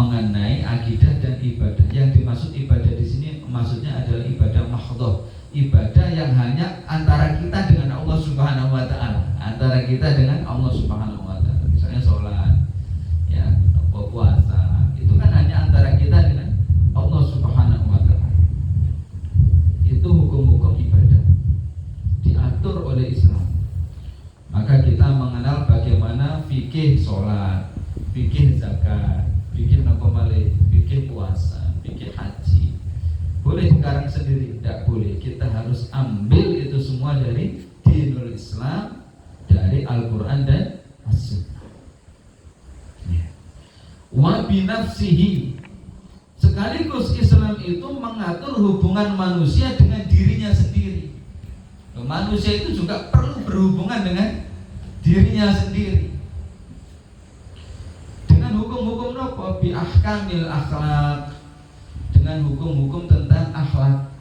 mengenai akidah dan ibadah. Yang dimaksud ibadah di sini maksudnya adalah ibadah mahdhah, ibadah yang hanya antara kita dengan Allah Subhanahu wa taala, antara kita dengan Allah Subhanahu wa taala. Misalnya sholat, ya, puasa, itu kan hanya antara kita dengan Allah Subhanahu wa taala. Itu hukum-hukum ibadah diatur oleh Islam. Maka kita mengenal bagaimana fikih sholat, fikih zakat, fikih nakomale, fikih puasa, fikih haji. Boleh dikarang sendiri? Tidak boleh. Kita harus ambil itu semua dari dinul Islam, dari Al-Quran dan As-Sunnah. Wa binafsihi, sekaligus Islam itu mengatur hubungan manusia dengan dirinya sendiri. Manusia itu juga perlu berhubungan dengan dirinya sendiri. Dengan hukum-hukum apa? Bi ahkamil akhlak, dengan hukum-hukum tentang akhlak.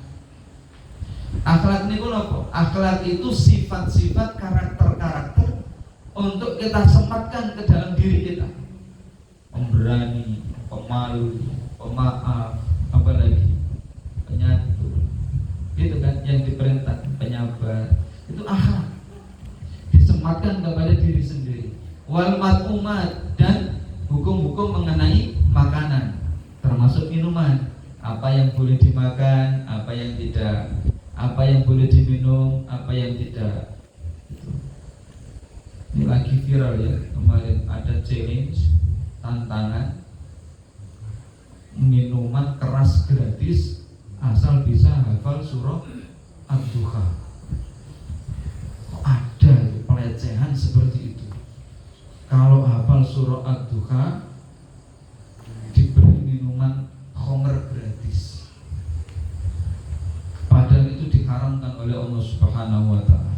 Akhlak ini apa? Akhlak itu sifat-sifat karakter-karakter untuk kita sematkan ke dalam diri kita. Pemberani, pemalu, pemaaf, apa lagi? Penyantun. Gitu kan yang diperintah, penyabar. Itu akhlak. Disematkan kepada diri sendiri. Wal mat'umat, dan hukum-hukum mengenai makanan, termasuk minuman. Apa yang boleh dimakan, apa yang tidak, apa yang boleh diminum, apa yang tidak. Ini lagi viral ya, kemarin ada challenge, tantangan minuman keras gratis asal bisa hafal surah Ad-Duha. Kok ada pelecehan seperti itu? Kalau hafal surah Ad-Duha diberi minuman khamr gratis, padahal itu diharamkan oleh Allah Subhanahu wa taala.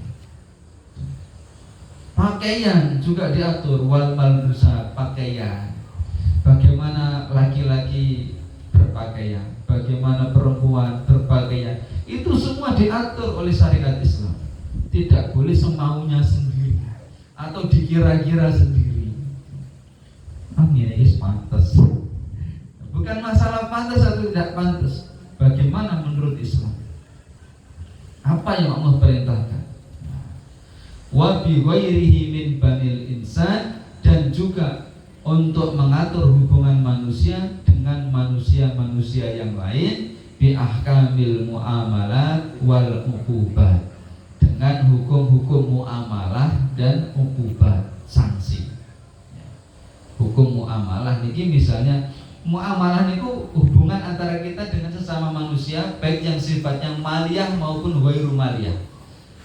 Pakaian juga diatur, wal malbusat, pakaian. Bagaimana laki-laki berpakaian, bagaimana perempuan berpakaian, itu semua diatur oleh syariat Islam. Tidak boleh semaunya sendiri atau dikira-kira sendiri. Ini pantas. Bukan masalah pantas atau tidak pantas. Bagaimana menurut Islam? Apa yang Allah perintahkan? Wa bi ghairihi min banil insan, dan juga untuk mengatur hubungan manusia dengan manusia-manusia yang lain, bi ahkamil muamalat wal uqubat, dengan hukum-hukum muamalah dan uqubat, sanksi. Hukum muamalah niki misalnya, muamalah niku hubungan antara kita dengan sesama manusia, baik yang sifatnya maliyah maupun ghairu maliyah.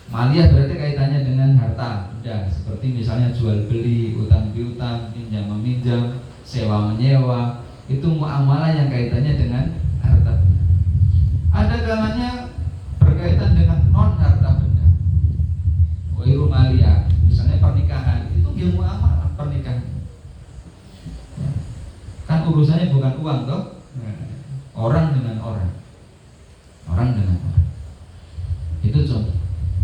Maliyah berarti kaitannya dengan harta benda, seperti misalnya jual beli, utang piutang, pinjam meminjam, sewa menyewa. Itu muamalah yang kaitannya dengan harta benda. Ada kalanya berkaitan dengan non harta benda, ghairu maliyah, misalnya pernikahan. Itu dia muamalah pernikahan. Kan urusannya bukan uang toh, orang dengan orang, orang dengan orang. Itu contoh.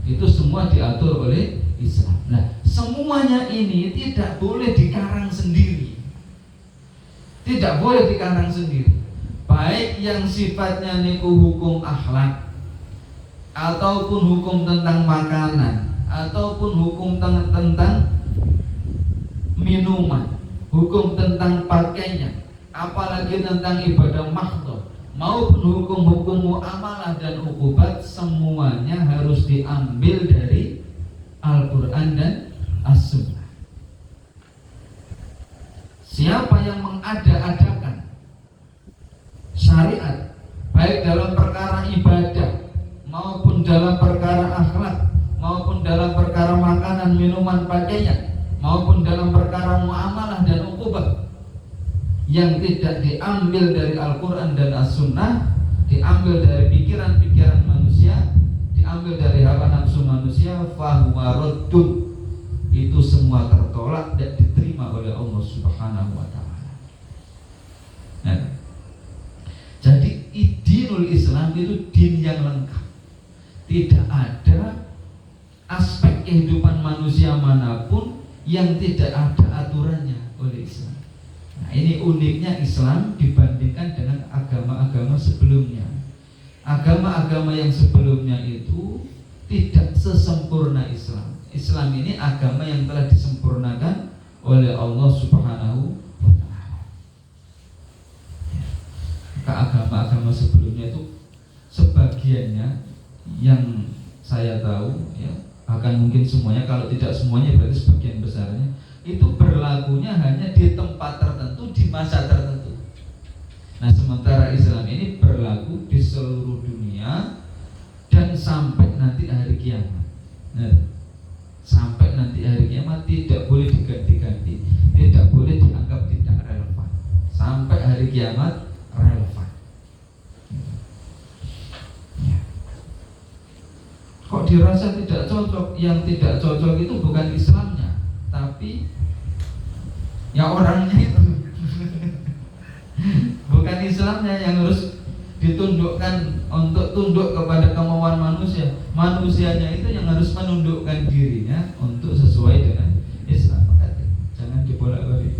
Itu semua diatur oleh Islam. Nah, semuanya ini tidak boleh dikarang sendiri. Tidak boleh dikarang sendiri. Baik yang sifatnya niku hukum akhlak, ataupun hukum tentang makanan, ataupun hukum tentang minuman, hukum tentang pakaian, apalagi tentang ibadah mahdhah, maupun hukum-hukum muamalah dan uqubat, semuanya harus diambil dari Al-Quran dan As-Sunnah. Siapa yang mengada-adakan syariat, baik dalam perkara ibadah, maupun dalam perkara akhlak, maupun dalam perkara makanan, minuman, pakaian, maupun dalam perkara muamalah dan uqubat, yang tidak diambil dari Al-Quran dan As-Sunnah, diambil dari pikiran-pikiran manusia, diambil dari hawa nafsu manusia, fahuwa raddun, itu semua tertolak dan diterima oleh Allah Subhanahu wa taala. Nah, jadi dinul Islam itu din yang lengkap. Tidak ada aspek kehidupan manusia manapun yang tidak ada aturannya oleh Islam. Nah, ini uniknya Islam dibandingkan dengan agama-agama sebelumnya. Agama-agama yang sebelumnya itu tidak sesempurna Islam. Islam ini agama yang telah disempurnakan oleh Allah Subhanahu wa Ta'ala. Agama-agama sebelumnya itu sebagiannya yang saya tahu ya, bahkan mungkin semuanya, kalau tidak semuanya berarti sebagian besarnya itu berlakunya hanya di tempat tertentu, di masa tertentu. Nah, sementara Islam ini berlaku di seluruh dunia dan sampai nanti hari kiamat. Nah, sampai nanti hari kiamat tidak boleh diganti-ganti, tidak boleh dianggap tidak relevan. Sampai hari kiamat relevan. Ya. Kok dirasa tidak cocok? Yang tidak cocok itu bukan Islamnya, tapi ya orangnya itu. Bukan Islamnya yang harus ditundukkan untuk tunduk kepada kemauan manusia. Manusianya itu yang harus menundukkan dirinya untuk sesuai dengan Islam. Jangan dibolak-balik.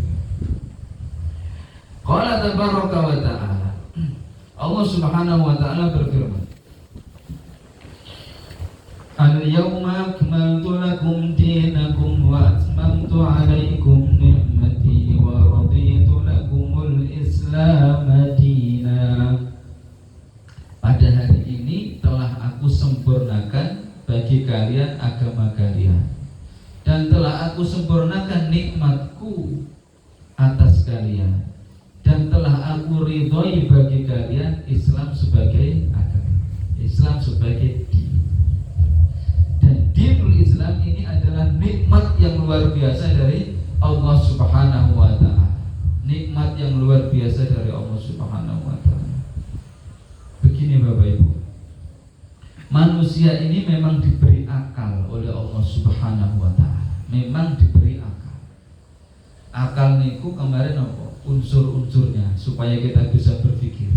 Qala tabaraka wa ta'ala, Allah Subhanahu wa ta'ala berfirman, Al-yawma akmaltu lakum dinakum wa atmamtu alaikum ni'mati wa raditu lakumul Islam dina. Pada hari ini telah aku sempurnakan bagi kalian agama kalian, dan telah aku sempurnakan nikmatku atas kalian, dan telah aku ridhoi bagi kalian Islam sebagai agama, Islam sebagai din. Dan dinul Islam ini adalah nikmat yang luar biasa dari Allah Subhanahu wa ta'ala. Nikmat yang luar biasa dari Allah Subhanahu wa ta'ala. Begini Bapak Ibu, manusia ini memang diberi akal oleh Allah Subhanahu wa ta'ala. Memang diberi akal. Akal niku kemarin apa? Unsur-unsurnya supaya kita bisa berpikir.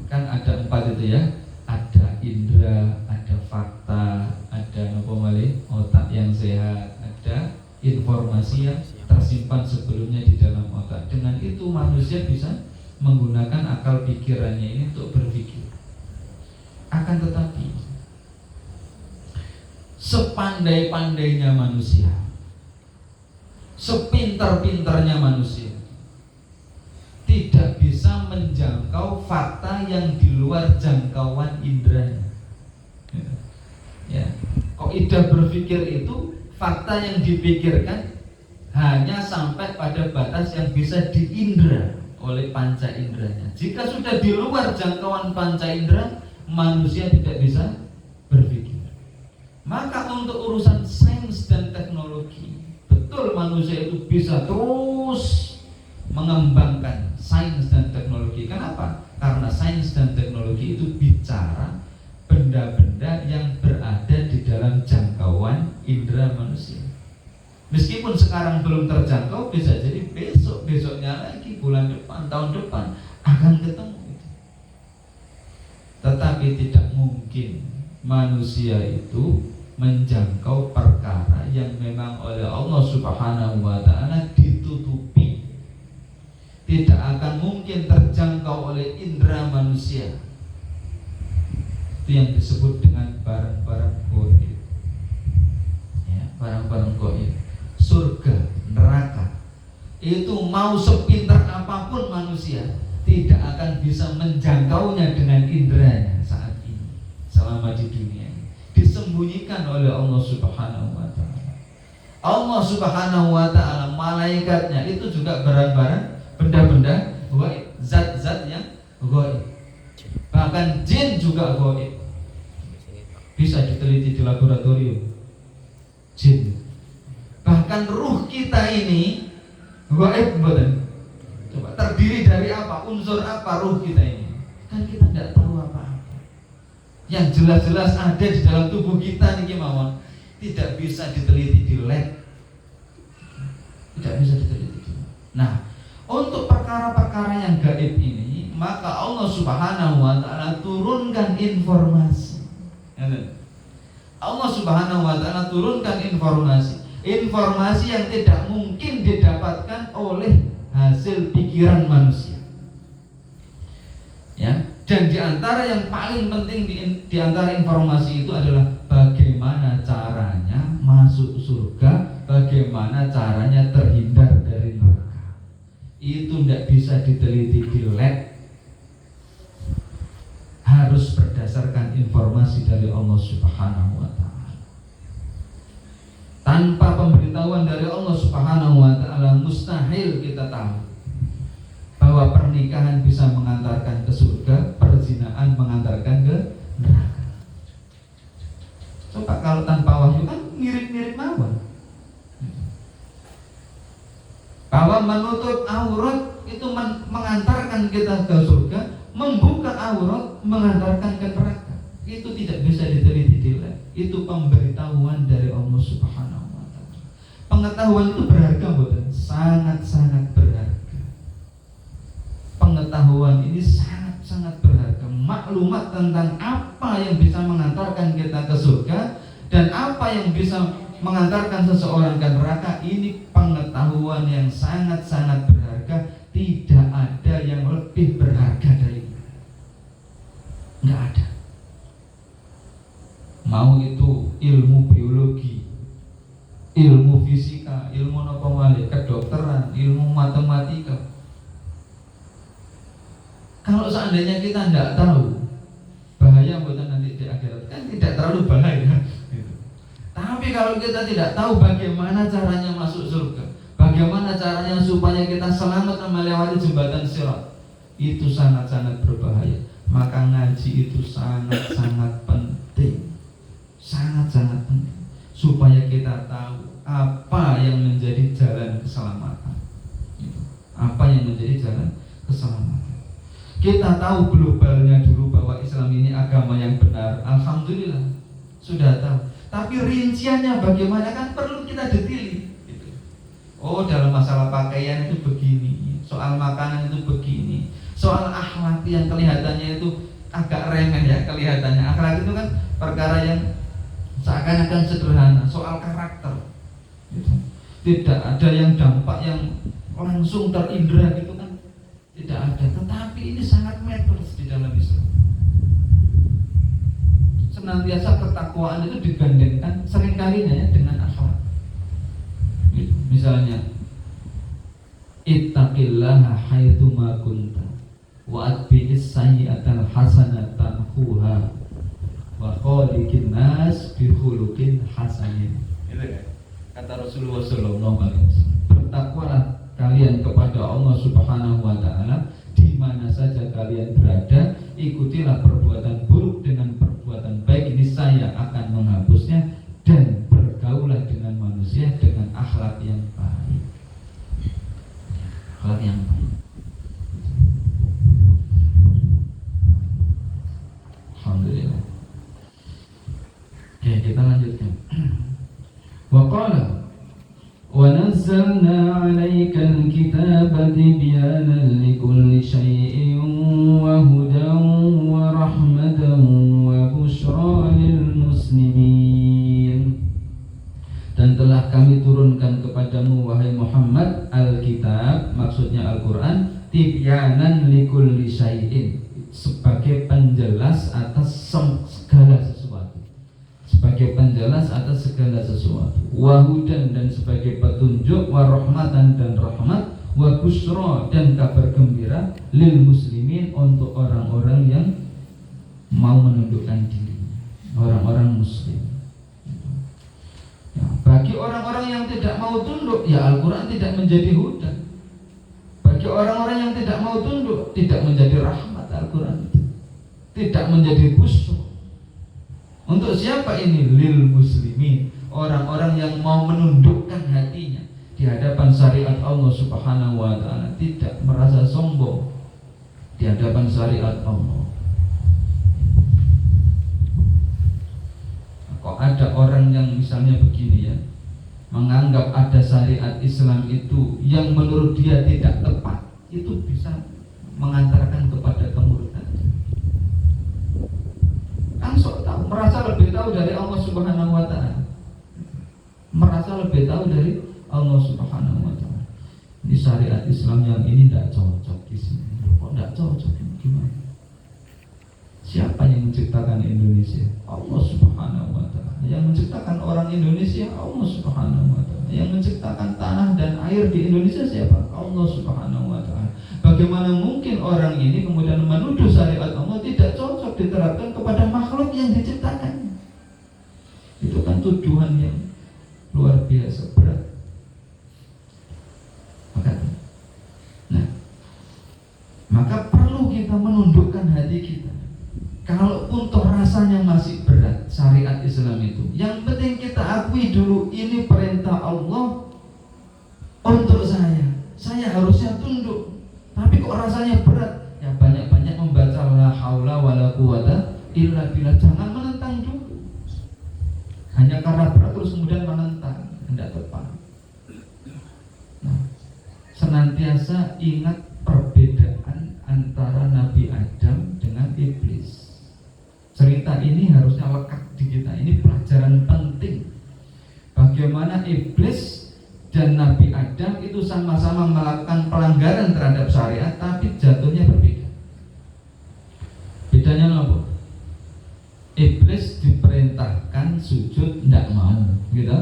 Kan ada 4 itu ya. Ada indera, ada fakta, ada otak yang sehat, ada informasi yang tersimpan sebelumnya di dalam otak. Dengan itu manusia bisa menggunakan akal pikirannya ini untuk berpikir. Akan tetapi sepandai-pandainya manusia, sepintar-pintarnya manusia, tidak bisa menjangkau fakta yang di luar jangkauan inderanya. Ya. Kok Ida berpikir itu fakta yang dipikirkan hanya sampai pada batas yang bisa diindra oleh panca inderanya. Jika sudah di luar jangkauan panca indera, manusia tidak bisa berpikir. Maka untuk urusan sains dan teknologi, betul manusia itu bisa terus mengembangkan sains dan teknologi. Kenapa? Karena sains dan teknologi itu bicara benda-benda yang berada di dalam jangkauan indera manusia. Meskipun sekarang belum terjangkau, bisa jadi besok-besoknya lagi, bulan depan, tahun depan akan ketemu. Tetapi tidak mungkin manusia itu menjangkau perkara yang memang oleh Allah Subhanahu wa ta'ala ditutupi. Tidak akan mungkin terjangkau oleh indera manusia. Itu yang disebut dengan barang-barang gaib. Ya, barang-barang gaib. Surga, neraka, itu mau sepintar apapun manusia tidak akan bisa menjangkaunya dengan inderanya saat ini, selama di dunia ini. Disembunyikan oleh Allah Subhanahu wa ta'ala. Allah Subhanahu wa ta'ala, malaikatnya itu juga barang-barang, benda-benda gaib, zat-zat yang gaib. Bahkan jin juga gaib. Bisa diteliti di laboratorium. Jin. Bahkan ruh kita ini gaib betul. Coba terdiri dari apa? Unsur apa ruh kita ini? Kan kita tidak tahu apa-apa. Yang jelas-jelas ada di dalam tubuh kita nih gimana? Tidak bisa diteliti di lab. Tidak bisa diteliti di lab. Nah, untuk perkara-perkara yang gaib ini, maka Allah Subhanahu wa ta'ala turunkan informasi. Allah Subhanahu wa ta'ala turunkan informasi yang tidak mungkin didapatkan oleh hasil pikiran manusia. Ya, dan di antara yang paling penting di antara informasi itu adalah bagaimana caranya masuk surga, bagaimana caranya terhindar dari neraka. Itu tidak bisa diteliti di lab, harus berdasarkan informasi dari Allah Subhanahu wa Ta'ala. Tanpa pemberitahuan dari Allah Subhanahu wa Ta'ala, mustahil kita tahu bahwa pernikahan bisa mengantarkan ke surga, perzinaan mengantarkan ke neraka. Coba kalau tanpa wahyu kan mirip-mirip mawon. Bahwa menutup aurat itu mengantarkan kita ke surga, membuka aurat mengantarkan ke neraka. Itu tidak bisa diteliti di lab. Itu pemberitahuan dari Allah Subhanahu wa Ta'ala. Pengetahuan itu berharga, betul? Sangat-sangat berharga. Pengetahuan ini sangat-sangat berharga. Maklumat tentang apa yang bisa mengantarkan kita ke surga dan apa yang bisa mengantarkan seseorang ke neraka, ini pengetahuan yang sangat-sangat berharga. Tidak ada yang lebih berharga dari itu. Nggak ada. Mau itu ilmu biologi, ilmu fisika, ilmu kedokteran, ilmu matematika. Kalau seandainya kita tidak tahu, bahaya buatan nanti di akhirat, kan tidak terlalu bahaya gitu. Tapi kalau kita tidak tahu bagaimana caranya masuk surga, bagaimana caranya supaya kita selamat melewati jembatan sirat, itu sangat-sangat berbahaya. Maka ngaji itu sangat-sangat penting, sangat-sangat penting, supaya kita tahu apa yang menjadi jalan keselamatan, apa yang menjadi jalan keselamatan. Kita tahu globalnya dulu bahwa Islam ini agama yang benar, alhamdulillah sudah tahu. Tapi rinciannya bagaimana kan perlu kita detili gitu. Oh, dalam masalah pakaian itu begini, soal makanan itu begini, soal akhlak yang kelihatannya itu agak remeh ya kelihatannya. Akhlak itu kan perkara yang seakan-akan sederhana, soal karakter gitu. Tidak ada yang dampak yang langsung terindra gitu kan, tidak ada. Tetapi ini sangat matters di dalam Islam. Senantiasa ketakwaan itu digandengkan seringkalinya ya dengan akhlak. Misalnya, ittaqillaha haitsu ma kunta wa atbi'is sayyi'atal hasanata tamhuha wa khaliqin nas bi khuluqin hasanin. Itu kan kata Rasulullah sallallahu alaihi wasallam. Bertakwalah kalian kepada Allah Subhanahu wa Ta'ala di mana saja kalian berada, ikutilah perbuatan buruk dengan perbuatan baik, niscaya akan menghapusnya, dan bergaulah dengan manusia dengan akhlak yang baik. Akhlak yang baik. Alhamdulillah. Oke, kita lanjutkan. Wa qala وَنَزَّلْنَا عَلَيْكَ الْكِتَابَ تِبْيَانًا لِكُلِّ شَيْءٍ وَهُدًى وَرَحْمَةً وَبُشْرَى لِلْمُسْلِمِينَ. Dan telah kami turunkan kepadamu wahai Muhammad Alkitab, maksudnya Al-Quran, tibyanan likulli syai'in, sebagai penjelas atas segala sesuatu, sebagai penjelas atas segala sesuatu, wahudan dan sebagai petunjuk, warahmatan dan rahmat, wa busra dan kabar gembira, lil muslimin untuk orang-orang yang mau menundukkan diri, orang-orang muslim. Ya, bagi orang-orang yang tidak mau tunduk, ya Al-Quran tidak menjadi hudan. Bagi orang-orang yang tidak mau tunduk, tidak menjadi rahmat. Al-Quran tidak menjadi busra. Untuk siapa ini? Lil muslimin, orang-orang yang mau menundukkan hatinya di hadapan syariat Allah Subhanahu wa Ta'ala, tidak merasa sombong di hadapan syariat Allah. Kok ada orang yang misalnya begini ya, menganggap ada syariat Islam itu yang menurut dia tidak tepat, itu bisa mengantarkan kepada kemurkaan. Kan sok tahu, merasa lebih tahu dari Allah Subhanahu wa Ta'ala, merasa lebih tahu dari Allah Subhanahu wa Ta'ala. Ini syariat Islam yang ini tidak cocok di sini. Kok tidak cocok? Gimana? Siapa yang menciptakan Indonesia? Allah Subhanahu wa Ta'ala. Yang menciptakan orang Indonesia Allah Subhanahu wa Ta'ala. Yang menciptakan tanah dan air di Indonesia siapa? Allah Subhanahu wa Ta'ala. Bagaimana mungkin orang ini kemudian menuduh syariat Allah tidak cocok diterapkan kepada makhluk yang diciptakannya? Itu kan tuduhan yang luar biasa berat. Maka perlu kita menundukkan hati kita. Kalaupun toh rasanya masih berat syariat Islam itu, yang penting kita akui dulu ini perintah Allah untuk saya harusnya tunduk. Tapi kok rasanya berat, ya banyak-banyak membaca la haula wala quwata illa billah. Jangan menentang dulu. Hanya karena berat terus kemudian menentang, tidak tepat. Nah, senantiasa ingat perbedaan antara Nabi Adam dengan iblis. Cerita ini harusnya lekat di kita. Ini pelajaran penting. Bagaimana iblis dan Nabi Adam itu sama-sama melakukan pelanggaran terhadap syariat, tapi jatuhnya berbeda. Bedanya apa? Iblis diperintahkan sujud, tidak mau, gitu.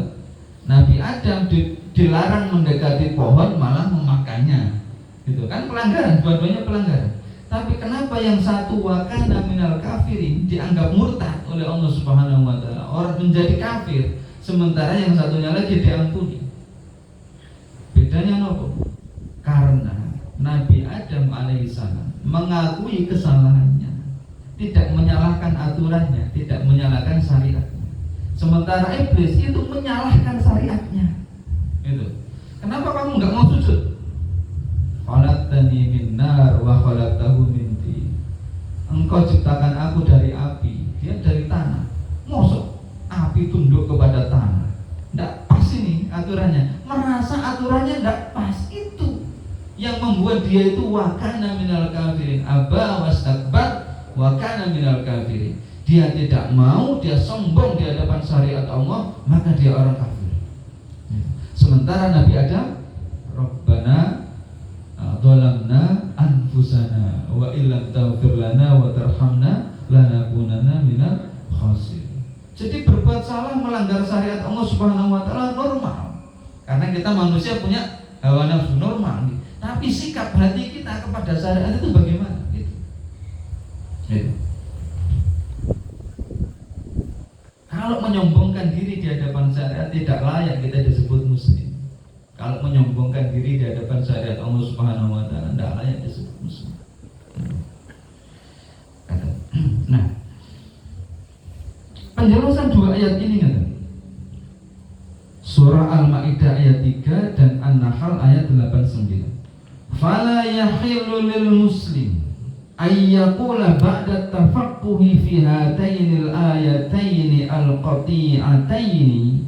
Nabi Adam dilarang mendekati pohon, malah memakannya, gitu kan? Pelanggaran, dua-duanya pelanggaran. Tapi kenapa yang satu wakana minal kafirin dianggap murtad oleh Allah Subhanahu wa Ta'ala, orang menjadi kafir, sementara yang satunya lagi diampuni? Bedanya apa? Karena Nabi Adam alaihissalam mengakui kesalahannya, tidak menyalahkan aturannya, tidak menyalahkan syariatnya. Sementara iblis itu menyalahkan syariatnya. Itu. Kenapa kamu nggak mau sujud? Khalaqtani min nar wa khalaqtahu min tin. Engkau ciptakan aku dari api, dia dari tanah. Mosok api tunduk kepada tanah? Tidak pas ini aturannya. Merasa aturannya tidak pas, itu yang membuat dia itu wakana minal kafirin. Aba wastakbar wakana minal kafirin. Dia tidak mau, dia sombong di hadapan syariat Allah, maka dia orang kafir. Sementara Nabi Adam, Rabbana dhalamna anfusana wa illam taghfir lana wa tarhamna lanakunanna minal khasirin. Jadi berbuat salah, melanggar syariat Allah Subhanahu wa Ta'ala normal, karena kita manusia punya hawa nafsu normal. Tapi sikap hati kita kepada syariat itu bagaimana? Gitu. Kalau menyombongkan diri di hadapan syariat, tidak layak kita disebut muslim. Kalau menyombongkan diri di hadapan syariat Allah Subhanahu wa Ta'ala, tidak layak disebut muslim. Nah, penjelasan dua ayat ini kan, Surah Al-Maidah ayat 3 dan An-Nahl ayat 89. Fala yahillu lil muslim ayyaqula ba'da tafaqquhi fi hatainil ayataini al-qati'ataini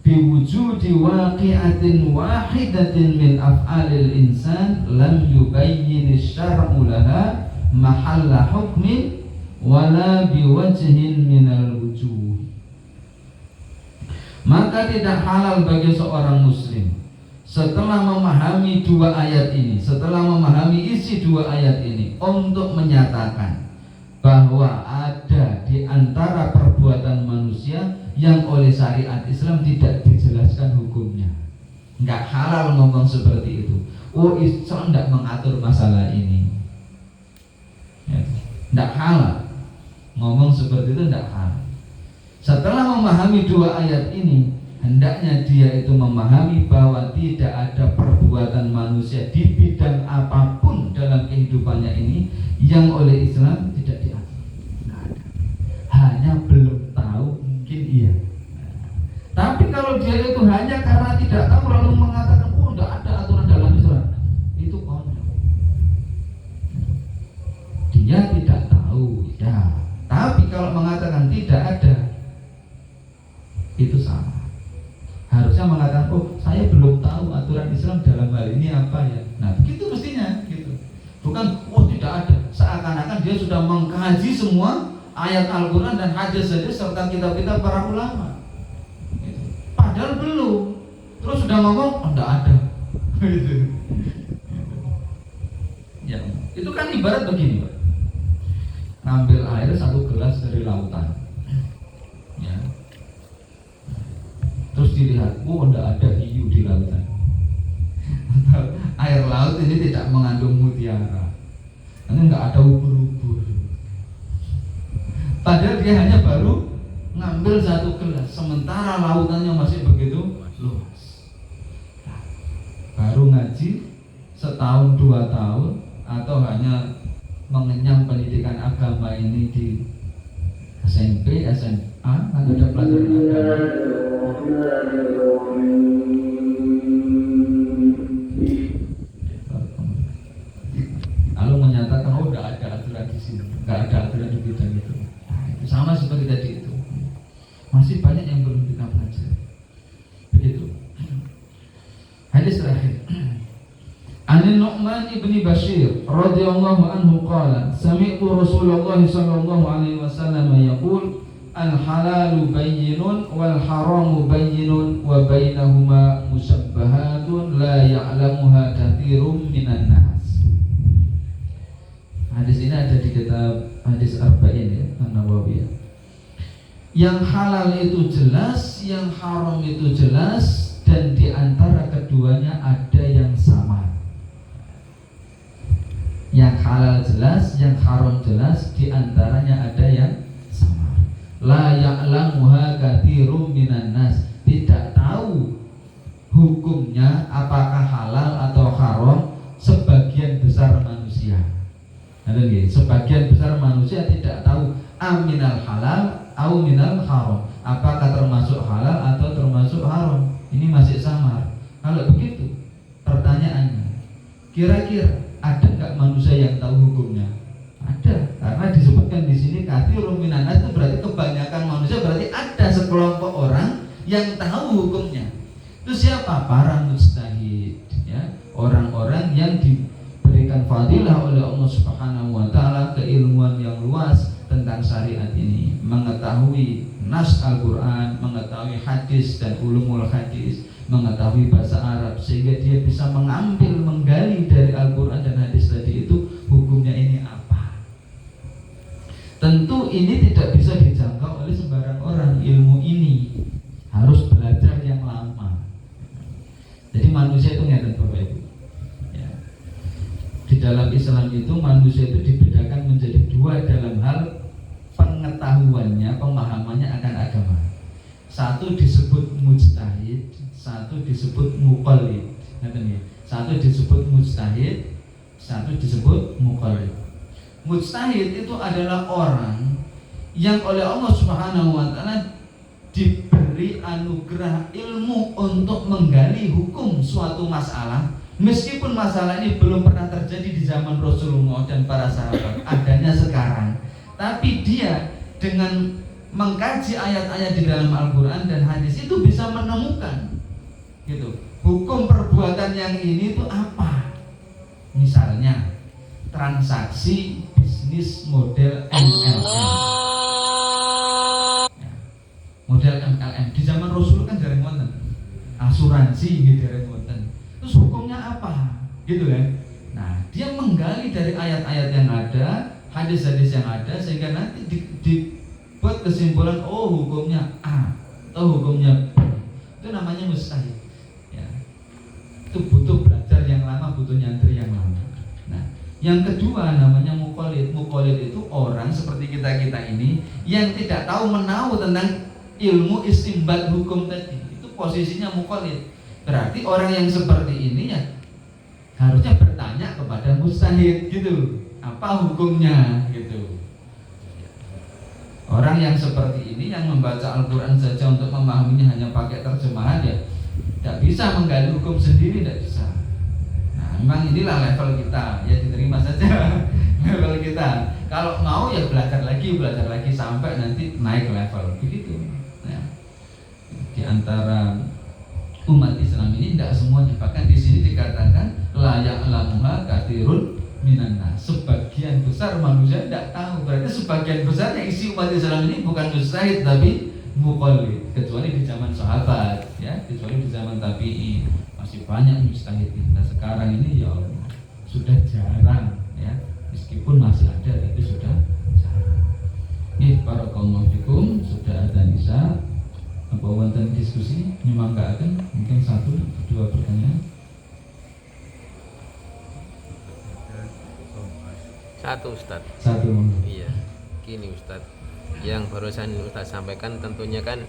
biwujudi waqi'atin wahidatin min af'alil insan lam yubayyin syar'u laha mahalla hukmin wala biwajhin minal wujuh. Maka tidak halal bagi seorang muslim setelah memahami dua ayat ini, setelah memahami isi dua ayat ini, untuk menyatakan bahwa ada di antara perbuatan manusia yang oleh syariat Islam tidak dijelaskan hukumnya. Enggak halal ngomong seperti itu. Oh, Islam tidak mengatur masalah ini. Ya, enggak halal ngomong seperti itu, enggak halal. Setelah memahami dua ayat ini, hendaknya dia itu memahami bahwa tidak ada perbuatan manusia di bidang apapun dalam kehidupannya ini yang oleh Islam tidak diatur. Nggak ada. Hanya belum tahu, mungkin iya. Tapi kalau dia itu hanya karena tidak tahu lalu mengatakan, oh tidak ada aturan dalam Islam, itu konyol. Dia tidak tahu, ya. Tapi kalau mengatakan tidak ada, itu salah. Harusnya mengatakan, oh saya belum tahu aturan Islam dalam hal ini apa ya. Nah begitu mestinya gitu. Bukan, oh tidak ada, seakan-akan dia sudah mengkaji semua ayat Al-Quran dan hadis-hadis serta kitab-kitab para ulama gitu. Padahal belum. Terus sudah ngomong, oh tidak ada gitu. Ya, itu kan ibarat begini, Pak. Ngambil air 1 gelas dari lautan. Ya. Terus dilihat, tidak ada hiu di lautan. Air laut ini tidak mengandung mutiara. Karena nggak ada ubur-ubur. Padahal dia hanya baru ngambil 1 gelas, sementara lautannya masih begitu luas. Baru ngaji setahun 2 tahun atau hanya mengenyam pendidikan agama ini di SMP, SMA, kan ada pelajaran agama. Lalu menyatakan tidak ada aturan di sini, nggak ada aturan di bidang itu. Sama seperti tadi itu, masih banyak yang belum kita pelajari. Begitu. Hadis terakhir. An Nu'man ibni Bashir radhiyallahu anhu qala sami'tu Rasulullah sallallahu alaihi wasallam yaqul al-halalu bayyinun wal haramu bayyinun wa bainahuma musabbahatun la ya'lamuha katsirun minan nas. Hadis ini ada di kitab Hadis Arba'in ya, An-Nawawiyah. Yang halal itu jelas, yang haram itu jelas, dan di antara keduanya ada yang sama. Yang halal jelas, yang haram jelas, di antaranya ada yang sama. La ya'lamuha katsirun minan nas. Tidak tahu hukumnya apakah halal atau haram sebagian besar manusia. Sebagian besar manusia tidak tahu aminal halal atau minal haram, apakah termasuk halal atau termasuk haram. Ini masih samar. Kalau begitu, pertanyaannya, kira-kira ada nggak manusia yang tahu hukumnya? Ada, karena disebutkan di sini katsirun minan nas, itu berarti kebanyakan manusia, berarti ada sekelompok orang yang tahu hukumnya. Itu siapa? Para mujtahid, ya, orang-orang yang diberikan fadilah oleh Allah Subhanahu wa taala keilmuan yang luas tentang syariat ini, mengetahui nas Al-Qur'an, mengetahui hadis dan ulumul hadis, mengetahui bahasa Arab, sehingga dia bisa mengambil, menggali dari Al-Qur'an dan hadis tadi itu hukumnya ini apa. Tentu ini tidak bisa dijangkau oleh sembarang orang. Ilmu ini harus belajar yang lama. Jadi manusia itu ngeten Bapak Ibu ya. Di dalam Islam itu manusia itu dibedakan menjadi 2 dalam hal pengetahuannya, pemahamannya akan agama. Satu disebut mujtahid, satu disebut muqallid. Satu disebut mujtahid, satu disebut muqallid. Mujtahid itu adalah orang yang oleh Allah Subhanahu wa taala diberi anugerah ilmu untuk menggali hukum suatu masalah, meskipun masalah ini belum pernah terjadi di zaman Rasulullah dan para sahabat, adanya sekarang. Tapi dia dengan mengkaji ayat-ayat di dalam Al-Quran dan hadis itu bisa menemukan gitu, hukum perbuatan yang ini itu apa. Misalnya transaksi bisnis model MLM ya, model MLM di zaman Rasul kan jarang wonten, asuransi gitu jarang wonten. Terus hukumnya apa gitu kan. Nah, dia menggali dari ayat-ayat yang ada, hadis-hadis yang ada, sehingga nanti dibuat kesimpulan, oh hukumnya A atau hukumnya B. Itu namanya mustahid ya. Itu butuh belajar yang lama, butuh nyantri yang lama. Nah, yang kedua namanya muqallid. Muqallid itu orang seperti kita ini yang tidak tahu menahu tentang ilmu istinbat hukum tadi. Itu posisinya muqallid. Berarti orang yang seperti ini ya harusnya bertanya kepada mustahid gitu, apa hukumnya gitu. Orang yang seperti ini yang membaca Al-Quran saja untuk memahaminya hanya pakai terjemahan ya tidak bisa menggali hukum sendiri, tidak bisa. Nah, memang inilah level kita, ya diterima saja level kita. Kalau mau ya belajar lagi sampai nanti naik level begitu. Nah, di antara umat Islam ini tidak semuanya, bahkan di sini dikatakan la ya'lamuha katsirun minan nas. Sebagian besar manusia tidak tahu. Berarti sebagian besar yang isi umat Islam ini bukan mujtahid tapi muqallid, kecuali di zaman sahabat ya, kecuali di zaman tabi'in masih banyak mujtahid. Nah, sekarang ini ya Allah sudah jarang ya, meskipun masih ada tapi sudah jarang. Nih barakallahu fikum, sudah ada Nisa. Apa wonten diskusi nyemanggaken mungkin 1-2 pertanyaan. Satu Ustaz. Satu. Iya. Gini Ustaz, yang barusan Ustaz sampaikan tentunya kan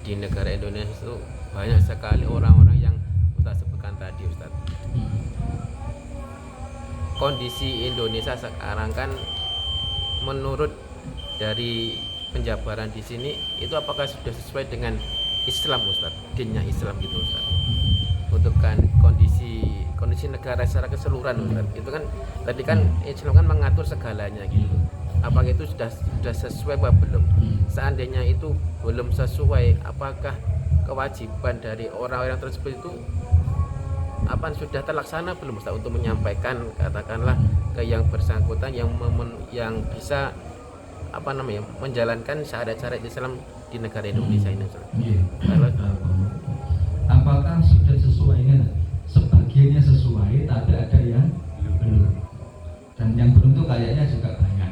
di negara Indonesia itu banyak sekali orang-orang yang Ustaz sebutkan tadi Ustaz. Kondisi Indonesia sekarang kan menurut dari penjabaran di sini itu apakah sudah sesuai dengan Islam Ustaz, dinnya Islam gitu Ustaz, untuk kan kondisi negara secara keseluruhan Ustaz. Itu kan tadi kan Islam kan mengatur segalanya gitu, apakah itu sudah sesuai apa belum? Seandainya itu belum sesuai, apakah kewajiban dari orang-orang tersebut itu apa sudah terlaksana belum Ustaz untuk menyampaikan katakanlah ke yang bersangkutan yang bisa menjalankan syahadat-syahadat Islam di negara Indonesia ini. Apakah sudah sesuai? Sebagiannya sesuai, tapi ada yang belum. Dan yang belum itu kayaknya juga banyak.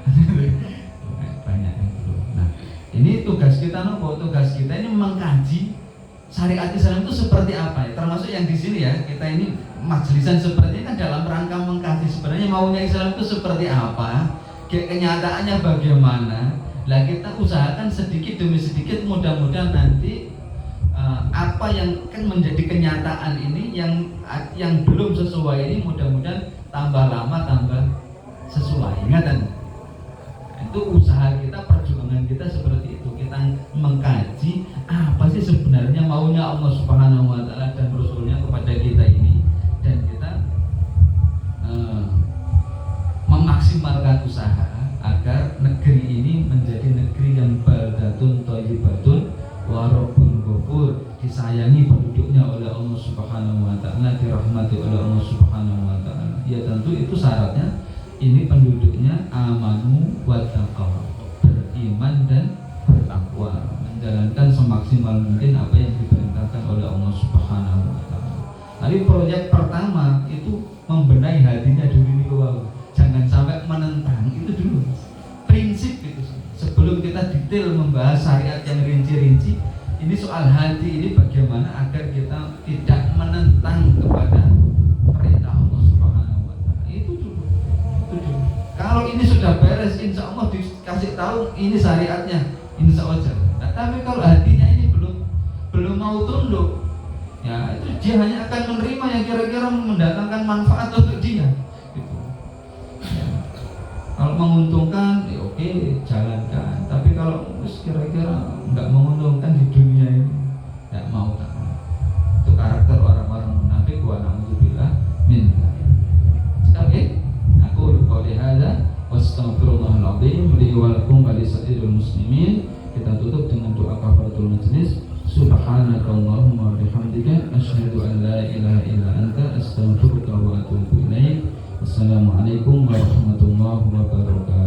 Banyak yang belum. Nah, ini tugas kita tugas kita ini mengkaji syariat Islam itu seperti apa ya? Termasuk yang di sini ya, kita ini majelisan seperti ini kan dalam rangka mengkaji sebenarnya maunya Islam itu seperti apa. Kenyataannya bagaimana? Lah kita usahakan sedikit demi sedikit, mudah-mudahan nanti apa yang kan menjadi kenyataan ini yang belum sesuai ini mudah-mudahan tambah lama tambah sesuai. Ingatan itu usaha kita, perjuangan kita seperti itu. Kita mengkaji apa sih sebenarnya maunya Allah Subhanahu wa taala dan Rasulnya kepada kita ini, dan kita memaksimalkan usaha agar negeri ini menjadi negeri yang baldatun thayyibatun wa rabbun ghafur, disayangi penduduknya oleh Allah Subhanahu wa taala, dirahmati oleh Allah Subhanahu wa taala. Ya tentu itu syaratnya ini penduduknya amanu wa taqwa, beriman dan bertakwa, menjalankan semaksimal mungkin apa yang diperintahkan oleh Allah Subhanahu wa taala. Jadi proyek pertama itu membenahi hatinya dulu nih, jangan sampai menentang itu dulu. Prinsip itu sebelum kita detail membahas syariat yang rinci-rinci, ini soal hati ini bagaimana agar kita tidak menentang kepada perintah Allah Subhanahu wa taala. Itu dulu. Kalau ini sudah beres, insya Allah dikasih tahu ini syariatnya, insya Allah. Nah, tapi kalau hatinya ini belum mau tunduk, ya itu dia hanya akan menerima yang kira-kira mendatangkan manfaat untuk dia. Gitu. Ya. Kalau menguntungkan, ya oke, jalankan. Tapi kalau kira-kira nggak menguntungkan di dunia ini, nggak mau tak. Itu karakter orang-orang munafik. Wa na'udzubillah min dzalik. Oke, aku qouli hadza wastaghfirullahal azim li wa lakum wa lisa'iril muslimin. Kita tutup dengan doa kafaratul majlis. Subhanakallahumma wa bihamdika asyhadu an la ilaha illa anta astaghfiruka wa atubu ilaik. Wassalamualaikum warahmatullahi wabarakatuh.